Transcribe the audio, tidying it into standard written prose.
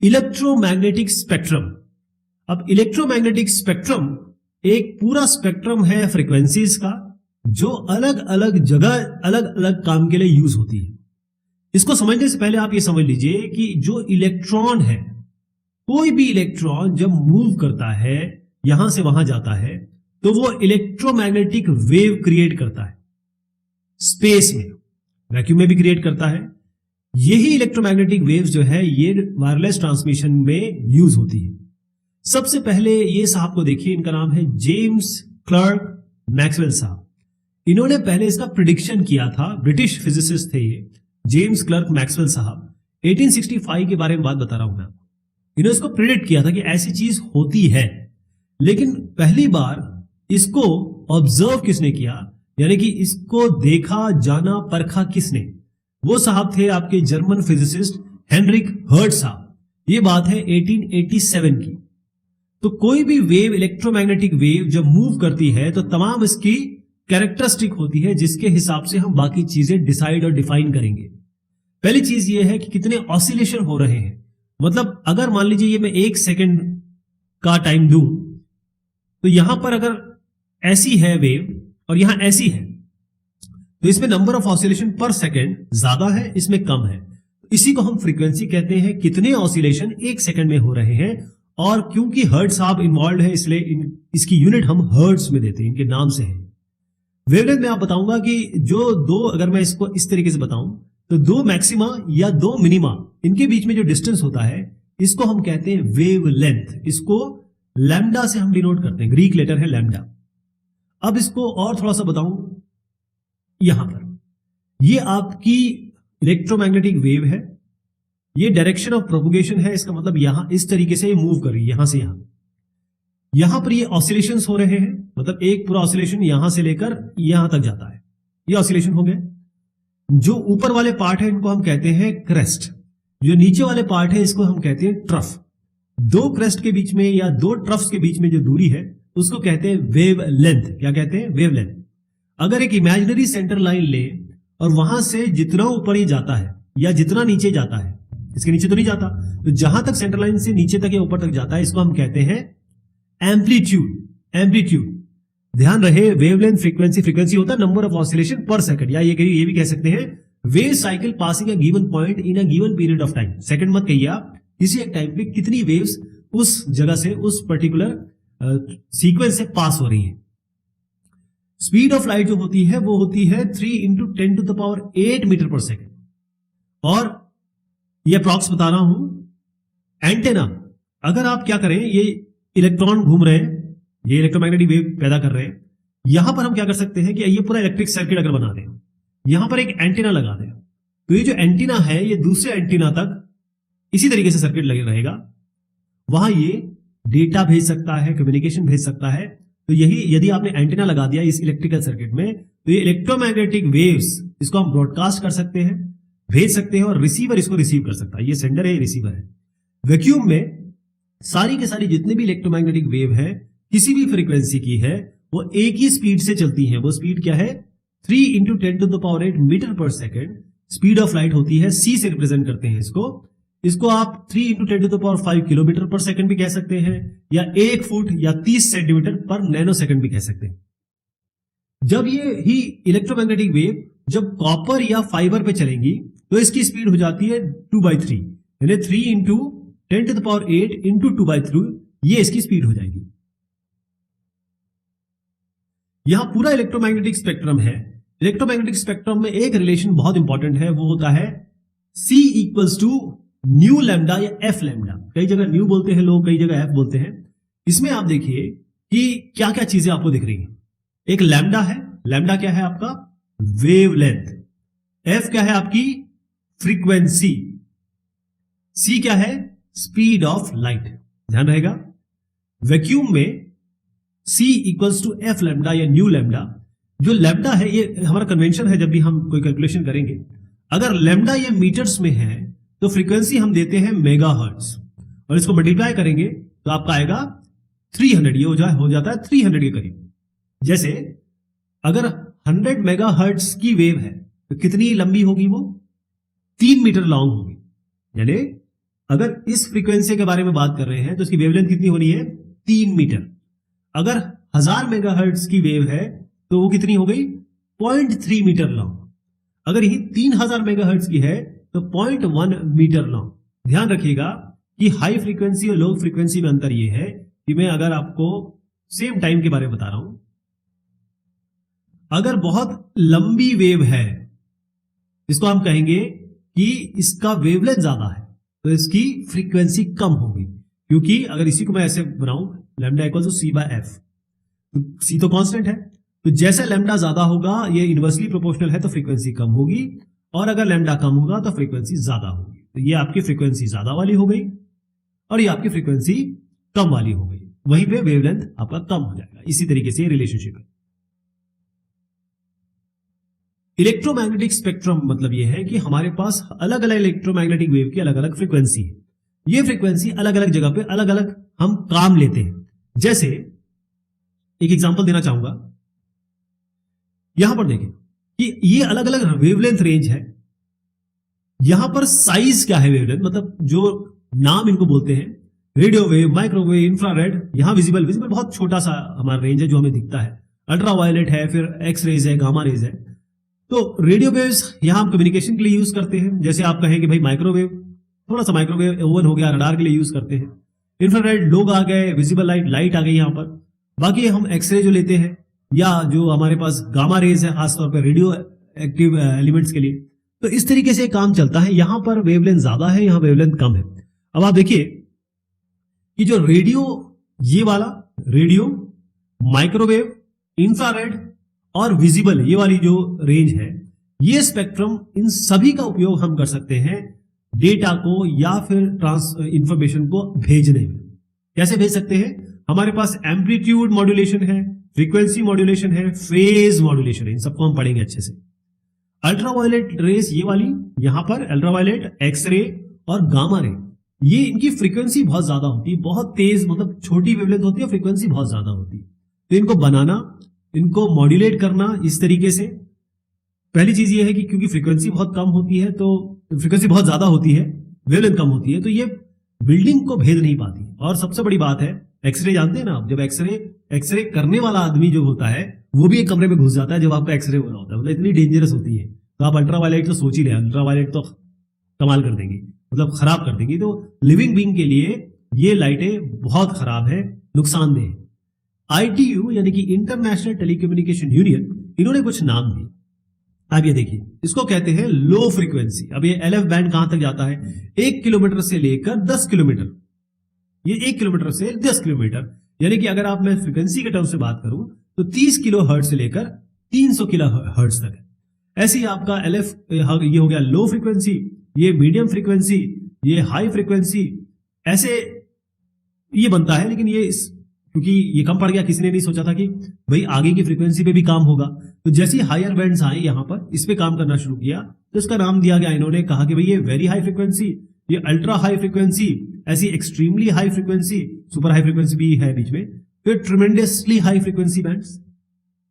Electromagnetic spectrum. अब electromagnetic spectrum एक पूरा स्पेक्ट्रम है फ्रीक्वेंसीज का, जो अलग अलग जगह अलग अलग काम के लिए यूज होती है। इसको समझने से पहले आप ये समझ लीजिए कि जो इलेक्ट्रॉन है, कोई भी इलेक्ट्रॉन जब मूव करता है, यहां से वहां जाता है, तो वो इलेक्ट्रोमैग्नेटिक वेव क्रिएट करता है स्पेस में, वैक्यूम में भी क्रिएट करता है। यही इलेक्ट्रोमैग्नेटिक वेव्स जो है ये वायरलेस ट्रांसमिशन में यूज होती है। सबसे पहले ये साहब को देखिए, इनका नाम है जेम्स क्लर्क मैक्सवेल साहब। इन्होंने पहले इसका प्रिडिक्शन किया था, ब्रिटिश फिजिसिस्ट थे ये जेम्स क्लर्क मैक्सवेल साहब। 1865 के बारे में बात बता रहा हूं मैं आपको। इन्होंने इसको प्रिडिक्ट किया था कि ऐसी चीज होती है, लेकिन पहली बार इसको ऑब्जर्व किसने किया, यानी कि इसको देखा, जाना, परखा किसने? वो साहब थे आपके जर्मन फिजिसिस्ट हेनरिक हर्ट्ज साहब। ये बात है 1887 की। तो कोई भी वेव, इलेक्ट्रोमैग्नेटिक वेव जब मूव करती है तो तमाम इसकी कैरेक्टरिस्टिक होती है, जिसके हिसाब से हम बाकी चीजें डिसाइड और डिफाइन करेंगे। पहली चीज ये है कि कितने ऑसिलेशन हो रहे हैं। मतलब अगर मान लीजिए ये मैं 1 सेकंड का टाइम दूं, तो यहां पर अगर ऐसी है वेव और यहां ऐसी है, तो इसमें नंबर ऑफ ऑसिलेशन पर सेकंड ज्यादा है, इसमें कम है। इसी को हम फ्रीक्वेंसी कहते हैं। कितने ऑसिलेशन 1 सेकंड में हो रहे हैं, और क्योंकि हर्ट्ज साहब इन्वॉल्व है, इसलिए इसकी यूनिट हम हर्ट्ज में देते हैं, इनके नाम से है। वेवलेंथ में आप बताऊंगा कि जो दो, अगर मैं इसको इस तरीके से बताऊं, तो दो मैक्सिमा या दो मिनिमा, इनके बीच में जो डिस्टेंस होता है, इसको हम कहते हैं वेवलेंथ। इसको लैम्डा से हम डिनोट करते हैं, ग्रीक लेटर है लैम्डा। अब इसको और थोड़ा सा बताऊं, यहां पर ये आपकी इलेक्ट्रोमैग्नेटिक वेव है, ये डायरेक्शन ऑफ प्रोपगेशन है। इसका मतलब यहां इस तरीके से ये मूव कर रही है, यहां से यहां। यहां पर ये ऑसिलेशंस हो रहे हैं, मतलब एक पूरा ऑसिलेशन यहां से लेकर यहां तक जाता है, ये ऑसिलेशन हो गए। जो ऊपर वाले पार्ट है इनको हम कहते हैं क्रेस्ट, जो नीचे वाले पार्ट है इसको हम कहते हैं ट्रफ। दो क्रेस्ट के बीच में या दो ट्रफ्स के बीच में जो दूरी है उसको कहते हैं वेवलेंथ। क्या कहते हैं? वेवलेंथ। अगर एक इमेजिनरी सेंटर लाइन ले और वहां से जितना ऊपर ये जाता है या जितना नीचे जाता है, इसके नीचे तो नहीं जाता, तो जहां तक सेंटर लाइन से नीचे तक या ऊपर तक जाता है, इसको हम कहते हैं एम्पलीट्यूड। एम्पलीट्यूड, ध्यान रहे, वेवलेंथ फ्रीक्वेंसी होता है नंबर ऑफ ऑसिलेशन पर सेकंड, या ये भी कह सकते हैं wave cycle passing a given point in a given period of time. Second मत कहिए आप, किसी एक टाइम पे कितनी वेव्स उस जगह से, उस पर्टिकुलर सीक्वेंस से पास हो रही है। स्पीड ऑफ लाइट जो होती है वो होती है 3 × 10⁸ मीटर पर सेकेंड। और ये अप्रॉक्स बता रहा हूं। एंटेना, अगर आप क्या करें, ये इलेक्ट्रॉन घूम रहे हैं, ये इलेक्ट्रोमैग्नेटिक वेव पैदा कर रहे हैं, यहां पर हम क्या कर सकते हैं कि ये पूरा इलेक्ट्रिक सर्किट अगर बना दें, यहां पर एक एंटीना लगा दें, तो ये जो एंटीना है ये दूसरे एंटीना तक इसी तरीके से सर्किट लगे रहेगा। वहां ये डेटा भेज सकता है, कम्युनिकेशन भेज सकता है। तो यही, यदि आपने एंटीना लगा दिया इस इलेक्ट्रिकल सर्किट में, तो ये इलेक्ट्रोमैग्नेटिक वेव्स, इसको हम ब्रॉडकास्ट कर सकते हैं, भेज सकते हैं, और रिसीवर इसको रिसीव कर सकता है। ये सेंडर है, ये रिसीवर है। वैक्यूम में सारी के सारी जितने भी इलेक्ट्रोमैग्नेटिक वेव है, किसी भी फ्रीक्वेंसी की है, वो एक ही स्पीड से चलती है। वो स्पीड क्या है? 3 × 10⁸ मीटर पर सेकेंड स्पीड ऑफ लाइट होती है। सी से रिप्रेजेंट करते हैं इसको आप 3 × 10⁵ किलोमीटर पर सेकंड भी कह सकते हैं, या 1 फुट या 30 सेंटीमीटर पर नैनो सेकंड भी कह सकते हैं। जब ये ही इलेक्ट्रोमैग्नेटिक वेव जब कॉपर या फाइबर पे चलेंगी, तो इसकी स्पीड हो जाती है 2/3, यानी 3 × 10⁸ × 2/3, ये इसकी स्पीड हो जाएगी। यहां पूरा इलेक्ट्रोमैग्नेटिक स्पेक्ट्रम है। इलेक्ट्रोमैग्नेटिक स्पेक्ट्रम में एक रिलेशन बहुत इंपॉर्टेंट है, वो होता है C = न्यू लैम्डा या एफ लैम्डा। कई जगह न्यू बोलते हैं लोग, कई जगह एफ बोलते हैं। इसमें आप देखिए कि क्या क्या चीजें आपको दिख रही हैं। एक लैम्डा है, लैम्डा क्या है आपका? वेवलेंथ। एफ क्या है आपकी? फ्रीक्वेंसी। सी क्या है? Speed of light. ध्यान रहेगा, वैक्यूम में C = एफ लैम्डा या न्यू लैम्डा। जो लैम्डा है, ये हमारा कन्वेंशन है जब भी हम कोई कैलकुलेशन करेंगे, अगर लैम्डा ये मीटर्स में है तो फ्रीक्वेंसी हम देते हैं मेगाहर्ट्ज, और इसको मल्टीप्लाई करेंगे तो आपका आएगा 300। ये हो जाता है 300 के करीब। जैसे अगर 100 मेगाहर्ट्ज की वेव है तो कितनी लंबी होगी? वो 3 मीटर लॉन्ग होगी। यानी अगर इस फ्रीक्वेंसी के बारे में बात कर रहे हैं तो इसकी वेवलेंथ कितनी होनी है? 3 मीटर। अगर 1000 मेगाहर्ट्ज की वेव है तो वो कितनी हो गई? 0.3 मीटर लॉन्ग। अगर यही 3000 मेगाहर्ट्ज की है तो 0.1 मीटर लॉन्ग। ध्यान रखिएगा कि हाई फ्रीक्वेंसी और लो फ्रीक्वेंसी में अंतर यह है कि मैं अगर आपको सेम टाइम के बारे में बता रहा हूं, अगर बहुत लंबी वेव है, इसको हम कहेंगे कि इसका वेवलेंथ ज्यादा है, तो इसकी फ्रीक्वेंसी कम होगी। क्योंकि अगर इसी को मैं ऐसे बनाऊं, lambda equal to C by F, तो सी तो कांस्टेंट है, तो जैसे लैम्डा ज्यादा होगा, ये इनवर्सली प्रोपोर्शनल है, तो फ्रीक्वेंसी कम होगी, और अगर लैम्डा कम होगा तो फ्रीक्वेंसी ज्यादा होगी। तो ये आपकी फ्रीक्वेंसी ज्यादा वाली हो गई और ये आपकी फ्रीक्वेंसी कम वाली हो गई। वहीं पे वेवलेंथ आपका कम हो जाएगा। इसी तरीके से रिलेशनशिप है। इलेक्ट्रोमैग्नेटिक स्पेक्ट्रम मतलब यह है कि हमारे पास अलग अलग इलेक्ट्रोमैग्नेटिक वेव की अलग अलग फ्रीक्वेंसी है। ये फ्रीक्वेंसी अलग अलग जगह पे अलग अलग हम काम लेते हैं। जैसे एक एग्जांपल देना चाहूंगा, यहां पर देखें कि ये अलग अलग वेवलेंथ रेंज है। यहां पर साइज क्या है वेवलेंथ, मतलब जो नाम इनको बोलते हैं, रेडियो वेव, माइक्रोवेव, इंफ्रारेड। यहां विजिबल बहुत छोटा सा हमारा रेंज है जो हमें दिखता है। अल्ट्रावायलेट है, फिर एक्स रेज है, गामा रेज है। तो रेडियो वेव्स यहां हम कम्युनिकेशन के लिए यूज करते हैं। जैसे आप कहें कि भाई माइक्रोवेव, थोड़ा सा माइक्रोवेव ओवन हो गया, रडार के लिए यूज करते हैं। इंफ्रारेड लोग आ गए, विजिबल लाइट आ गई यहां पर। बाकी हम एक्सरे जो लेते हैं, या जो हमारे पास गामा रेज है खासतौर पर रेडियो एक्टिव एलिमेंट्स के लिए। तो इस तरीके से काम चलता है। यहां पर वेवलेंथ ज्यादा है, यहां वेवलेंथ कम है। अब आप देखिए कि जो रेडियो, ये वाला रेडियो, माइक्रोवेव, इंफ्रारेड और विजिबल, ये वाली जो रेंज है, ये स्पेक्ट्रम, इन सभी का उपयोग हम कर सकते हैं डेटा को या फिर इंफॉर्मेशन को भेजने में। कैसे भेज सकते हैं? हमारे पास एम्पलीट्यूड मॉड्यूलेशन है, फ्रीक्वेंसी मॉड्यूलेशन है, फेज मॉड्यूलेशन है। इन सबको हम पढ़ेंगे अच्छे से। अल्ट्रावायलेट रेस, ये वाली यहां पर अल्ट्रावायलेट, एक्सरे और गामा रे, ये इनकी फ्रीक्वेंसी बहुत ज्यादा होती है, बहुत तेज, मतलब छोटी वेवलेंथ होती है, फ्रीक्वेंसी बहुत ज्यादा होती है। तो इनको बनाना, इनको मॉड्यूलेट करना इस तरीके से, पहली चीज ये है कि क्योंकि फ्रीक्वेंसी बहुत कम होती है, तो फ्रीक्वेंसी बहुत ज्यादा होती है, वेवलेंथ कम होती है, तो ये बिल्डिंग को भेद नहीं पाती। और सबसे बड़ी बात है, एक्सरे जानते हैं ना आप, जब एक्सरे करने वाला आदमी जो होता है वो भी एक कमरे में घुस जाता है जब आपका एक्सरे हो रहा होता है, मतलब इतनी डेंजरस होती है। तो आप अल्ट्रावायलेट तो सोच ही रहे, अल्ट्रावायलेट तो कमाल कर देंगी, मतलब खराब कर देंगी। तो लिविंग बीइंग के लिए ये लाइटें बहुत खराब है, नुकसानदेह। ITU यानी कि इंटरनेशनल टेलीकम्युनिकेशन यूनियन, इन्होंने कुछ नाम दिए। आप ये देखिए, इसको कहते हैं लो फ्रीक्वेंसी। अब ये LF बैंड कहां तक जाता है? 1 किलोमीटर से लेकर 10 किलोमीटर। ये 1 किलोमीटर से 10 किलोमीटर, यानी कि अगर आप मैं फ्रीक्वेंसी के टर्म से बात करूं तो 30 किलो हर्ट्ज से लेकर 300 किलो हर्ट्ज तक है। ऐसे ही आपका LF, ये हो गया लो फ्रीक्वेंसी, ये मीडियम फ्रीक्वेंसी, ये हाई फ्रीक्वेंसी, ऐसे ये बनता है। लेकिन ये क्योंकि ये कम पड़ गया, किसी ने नहीं सोचा था कि भाई आगे की फ्रीक्वेंसी पे भी काम होगा। तो जैसे ही हायर बैंड्स आए यहां पर, इस पे काम करना शुरू किया, तो इसका नाम दिया गया, इन्होंने कहा कि भाई ये वेरी हाई फ्रीक्वेंसी, ये अल्ट्रा हाई फ्रीक्वेंसी, ऐसी extremely high frequency, super high frequency भी है बीच में, फिर ट्रिमेंडसली हाई फ्रीक्वेंसी बैंड्स।